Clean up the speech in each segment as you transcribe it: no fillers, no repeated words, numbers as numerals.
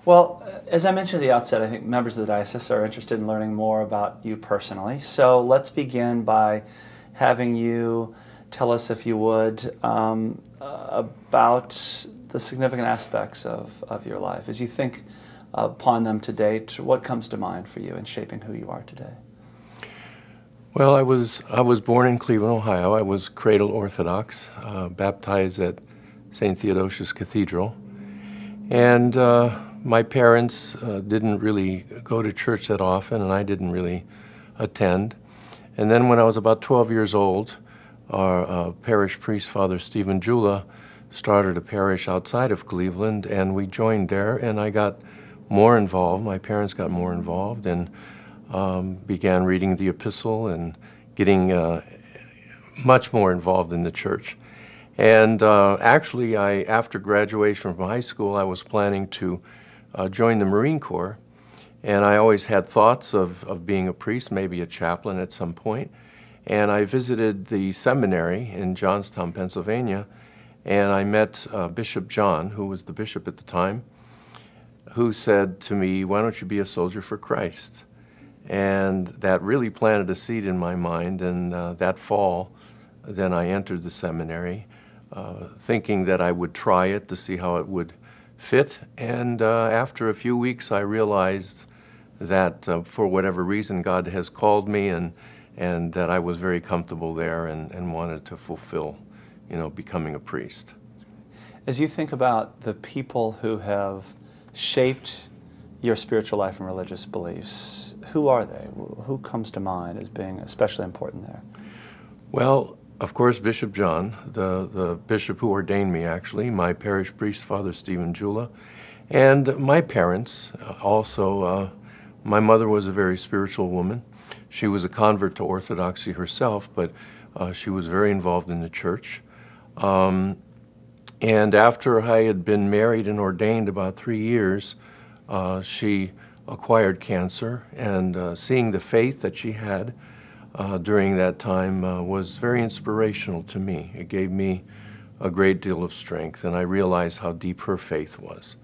Well, as I mentioned at the outset, I think members of the diocese are interested in learning more about you personally. So let's begin by having you tell us, if you would, about the significant aspects of your life. As you think upon them to date, what comes to mind for you in shaping who you are today? Well, I was born in Cleveland, Ohio. I was cradle Orthodox, baptized at St. Theodosius Cathedral. And my parents didn't really go to church that often, and I didn't really attend. And then when I was about 12 years old, our parish priest, Father Stephen Jula, started a parish outside of Cleveland, and we joined there, and I got more involved. My parents got more involved and began reading the epistle and getting much more involved in the church. And actually, after graduation from high school, I was planning to join the Marine Corps, and I always had thoughts of being a priest, maybe a chaplain at some point. And I visited the seminary in Johnstown, Pennsylvania, and I met Bishop John, who was the bishop at the time, who said to me, "Why don't you be a soldier for Christ?" And that really planted a seed in my mind, and that fall, then I entered the seminary, thinking that I would try it to see how it would fit. And after a few weeks, I realized that for whatever reason, God has called me, and that I was very comfortable there and wanted to fulfill, becoming a priest. As you think about the people who have shaped your spiritual life and religious beliefs, who are they? Who comes to mind as being especially important there? Well, of course, Bishop John, the bishop who ordained me, actually, my parish priest, Father Stephen Jula, and my parents also. My mother was a very spiritual woman. She was a convert to Orthodoxy herself, but she was very involved in the church. And after I had been married and ordained about 3 years, she acquired cancer, and seeing the faith that she had during that time was very inspirational to me. It gave me a great deal of strength, and I realized how deep her faith was.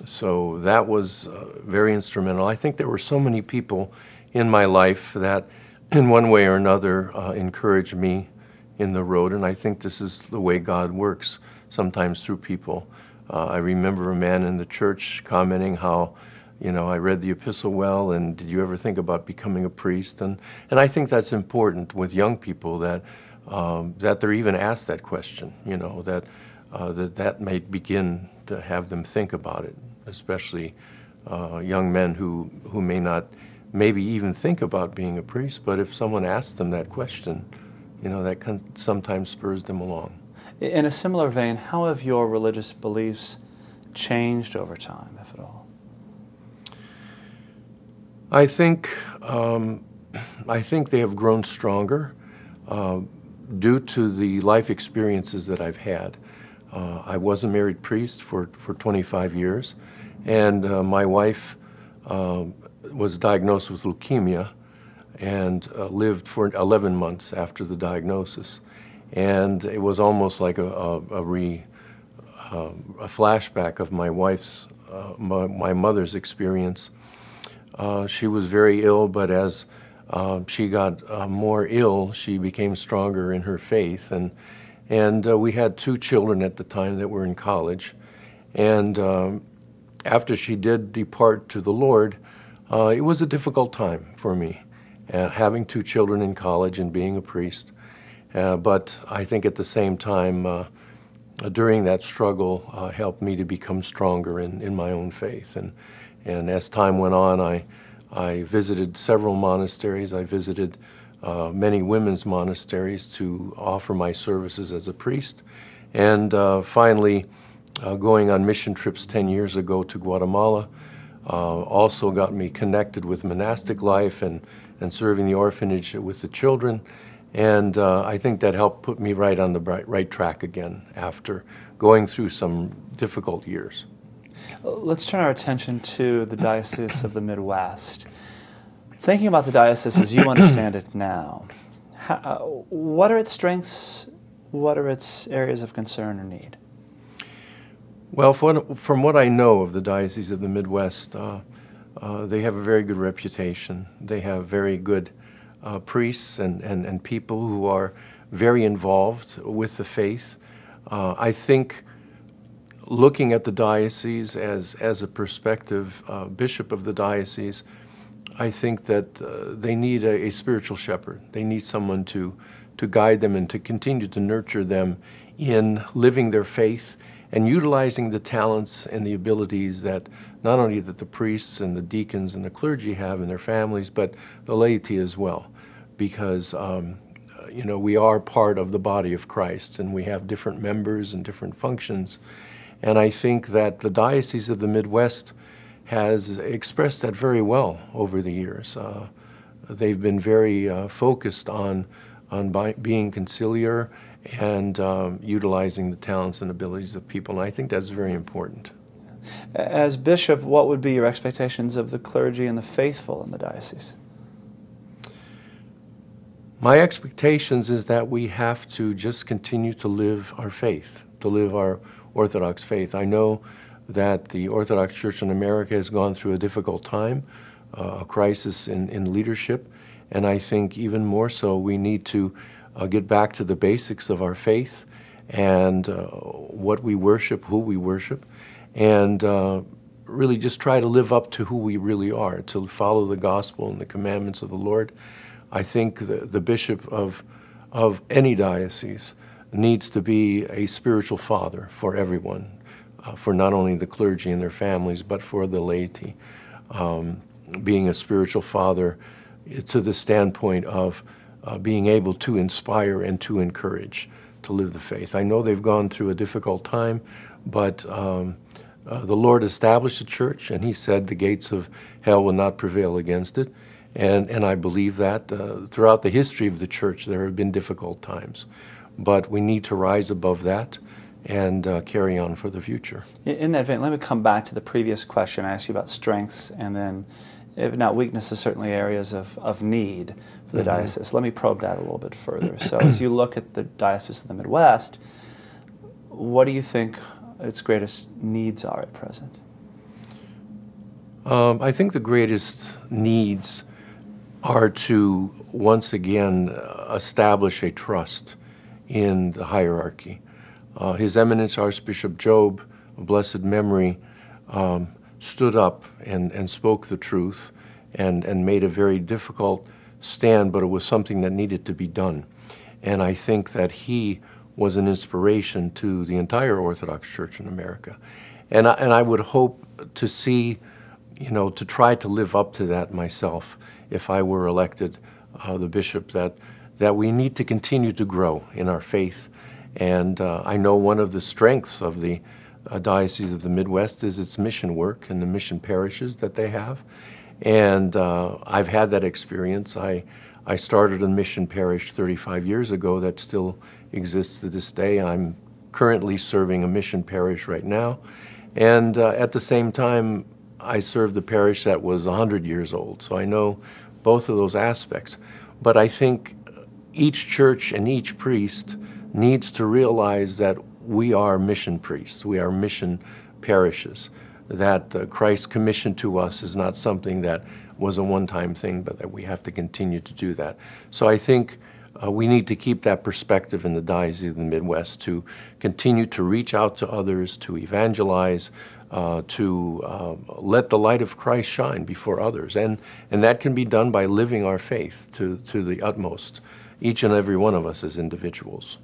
So that was very instrumental. I think there were so many people in my life that in one way or another encouraged me in the road, and I think this is the way God works sometimes through people. I remember a man in the church commenting how, I read the epistle well, and did you ever think about becoming a priest? And I think that's important with young people, that they're even asked that question, that may begin to have them think about it, especially young men who may not maybe even think about being a priest, but if someone asks them that question, that sometimes spurs them along. In a similar vein, how have your religious beliefs changed over time, if at all? I think they have grown stronger due to the life experiences that I've had. I was a married priest for 25 years, and my wife was diagnosed with leukemia and lived for 11 months after the diagnosis. And it was almost like a flashback of my wife's, my mother's experience. She was very ill, but as she got more ill, she became stronger in her faith. And we had 2 children at the time that were in college. And after she did depart to the Lord, it was a difficult time for me, having 2 children in college and being a priest. But I think at the same time, during that struggle, helped me to become stronger in my own faith. And as time went on, I visited several monasteries. I visited many women's monasteries to offer my services as a priest. And finally, going on mission trips 10 years ago to Guatemala also got me connected with monastic life and serving the orphanage with the children. And I think that helped put me right on the right track again after going through some difficult years. Let's turn our attention to the Diocese of the Midwest. Thinking about the diocese as you understand it now, what are its strengths? What are its areas of concern or need? Well, from what I know of the Diocese of the Midwest, they have a very good reputation. They have very good priests and people who are very involved with the faith. I think looking at the diocese as a prospective bishop of the diocese, I think that they need a spiritual shepherd. They need someone to guide them and to continue to nurture them in living their faith and utilizing the talents and the abilities that not only that the priests and the deacons and the clergy have in their families, but the laity as well. Because you know, we are part of the body of Christ, and we have different members and different functions. And I think that the Diocese of the Midwest has expressed that very well over the years. They've been very focused on being conciliar and utilizing the talents and abilities of people, and I think that's very important. As bishop, what would be your expectations of the clergy and the faithful in the diocese? My expectations is that we have to just continue to live our faith, to live our Orthodox faith. I know that the Orthodox Church in America has gone through a difficult time, a crisis in leadership, and I think even more so we need to get back to the basics of our faith and what we worship, who we worship, and really just try to live up to who we really are, to follow the gospel and the commandments of the Lord. I think the bishop of any diocese needs to be a spiritual father for everyone, for not only the clergy and their families, but for the laity. Being a spiritual father to the standpoint of being able to inspire and to encourage to live the faith. I know they've gone through a difficult time, but the Lord established a church, and He said the gates of hell will not prevail against it. And I believe that throughout the history of the church there have been difficult times. But we need to rise above that and carry on for the future. In that vein, let me come back to the previous question. I asked you about strengths, and then, if not weaknesses, certainly areas of need for the diocese. Let me probe that a little bit further. So as you look at the Diocese of the Midwest, what do you think its greatest needs are at present? I think the greatest needs are to once again establish a trust in the hierarchy. His Eminence Archbishop Job, of blessed memory, stood up and spoke the truth and made a very difficult stand, but it was something that needed to be done. And I think that he was an inspiration to the entire Orthodox Church in America. And I would hope to see, you know, to try to live up to that myself if I were elected the bishop, that we need to continue to grow in our faith. And I know one of the strengths of the Diocese of the Midwest is its mission work and the mission parishes that they have. And I've had that experience. I started a mission parish 35 years ago that still exists to this day. I'm currently serving a mission parish right now. And at the same time, I served the parish that was 100 years old. So I know both of those aspects. But I think each church and each priest needs to realize that we are mission priests, we are mission parishes, that Christ's commission to us is not something that was a one-time thing, but that we have to continue to do that. So I think we need to keep that perspective in the Diocese of the Midwest, to continue to reach out to others, to evangelize, to let the light of Christ shine before others. And that can be done by living our faith to the utmost, each and every one of us as individuals.